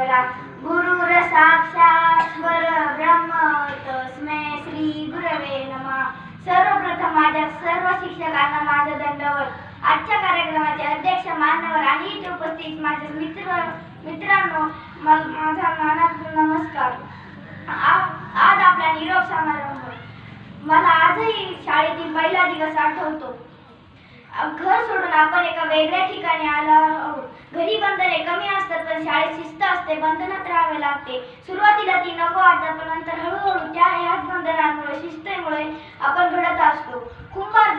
करा. गुरुर साक्षात परब्रह्म तस्मै श्री गुरवे नमः. सर्वप्रथम माझ्या सर्व शिक्षकांना माझा दंडवत. आजच्या कार्यक्रमाचे अध्यक्ष मान्यवर आणि इथे उपस्थित माझे मित्रांनो माझा मनापासून नमस्कार. आज आपला निरोप समारंभ. मला आजही शाळेतील पहिला दिवस आठवतो. घर सोडून आपण एका वेगळ्या ठिकाणी आलो आहोत. घरी बंधने कमी असतात पण शाळेत शिस्त असते, बंधनात राहावे लागते. सुरुवातीला ती नको वाटतात पण नंतर हळूहळू ह्याच बंधनांमुळे शिस्तीमुळे आपण घडत असतो. कुंभार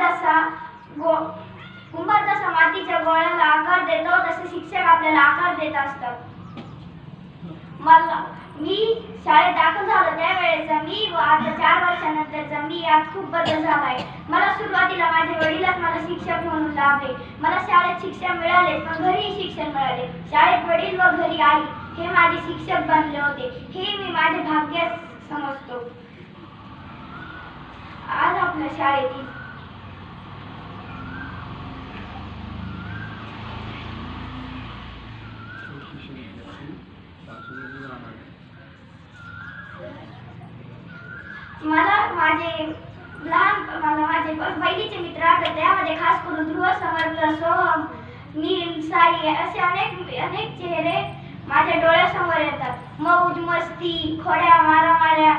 जसा मातीच्या गोळ्याला आकार देतो तसे शिक्षक आपल्याला आकार देत असतात. मी शाळेत दाखल झालो त्यावेळेचा मी व आता 4 वर्षानंतरचा मी यात खूप बदल झालाय. मला सुरुवातीला माझे वडीलच मला शिक्षक म्हणून लाभले. मला शाळेत शिक्षण मिळाले पण घरीही शिक्षण मिळाले. शाळेत वडील व घरी आई हे माझे शिक्षक बनले होते. हे मी माझे भाग्य समजतो. आज आपल्या शाळेतील मला माझे पहिलीचे मित्र आठवतात. त्यामध्ये खास करून ध्रुव, समर्थ, सोहम, नील, साई असे अनेक चेहरे माझ्या डोळ्यासमोर येतात. मौज मस्ती, खोड्या मारामाऱ्या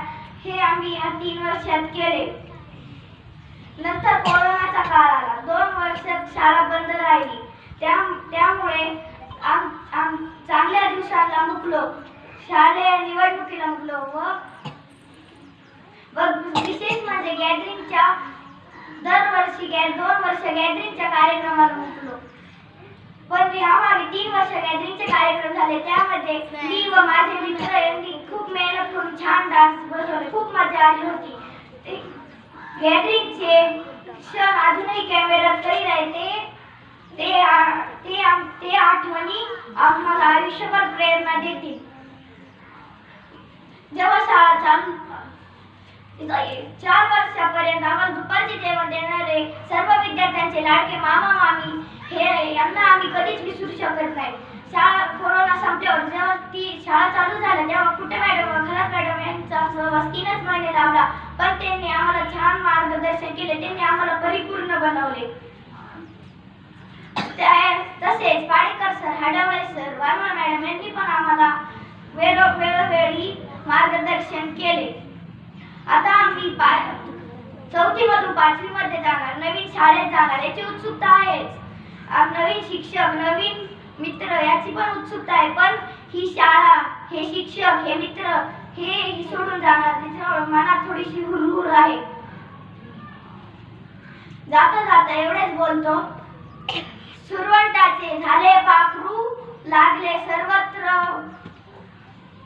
हे आम्ही या 3 वर्षात केले. नंतर कोरोनाचा काळ आला. 2 वर्षात शाळा बंद राहिली. त्यामुळे चांगल्या दिवसाला मुकलो, शालेय निवडणुकीला मुकलो व विशेष म्हणजे गॅदरिंगच्या दरवर्षी 2 वर्ष गॅदरिंगच्या कार्यक्रमाला मुकलो. पण यामागे 3 वर्ष गॅदरिंगचे कार्यक्रम झाले. त्यामध्ये मी व माझे मित्र यांनी खूप मेहनत करून छान डान्स बसवले. खूप मजा आली होती. गॅदरिंगचे क्षण अजूनही कॅमेऱ्यात कैद आहे. ते आठवणी आम्हाला आयुष्यभर प्रेरणा देतील. जेव्हा शाळा चालू 4 वर्षापर्यंत आम्हाला दुपारचे जेवण देणारे सर्व विद्यार्थ्यांचे लाडके मामा मामी यांना आम्ही कधीच विसरू शकत नाही. कोरोना संपल्यावर जेव्हा ती शाळा चालू झाली तेव्हा कुठे मॅडम व खरात मॅडम यांचा सहवास 3च महिने लावला पण त्यांनी आम्हाला छान मार्गदर्शन केले. त्यांनी आम्हाला परिपूर्ण बनवले. तसेच Padekar sir, Hadwale sir, वारवळ madam यांनी पण आम्हाला वेळोवेळी मार्गदर्शन केले. आता आम्ही 4थी मधून 5वी मध्ये जाणार, नवीन शाळेत जाणार याची उत्सुकता आहेच. नवीन शिक्षक, नवीन मित्र याची पण उत्सुकता आहे. पण ही शाळा, हे शिक्षक, हे मित्र हे सोडून जाणार त्याच्यामुळे मनात थोडीशी हुरहुर आहे. जाता जाता एवढेच बोलतो. सुरवंटाचे झाले पाखरू लागले सर्वत्र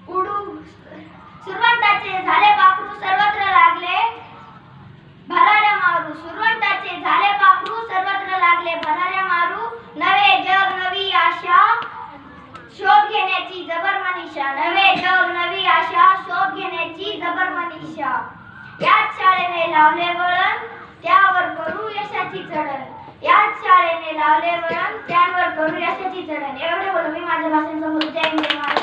उडू. सुरवंटाचे झाले पाखरू सर्वत्र लागले भराऱ्या मारू. सुरवंटाचे झाले पाखरू सर्वत्र लागले भराऱ्या मारू. नवे जग नवी आशा शोध घेण्याची जबर मनीषा. नवे जग नवी आशा शोध घेण्याची जबर मनीषा. याच शाळेने लावले वळण त्यावर करू यशाची चढण. याच शाळेने लावले वळण त्यावर करू यशाची चढण. एवढे बोलून मी माझ्या भाषण संपवतो. जय हिंद.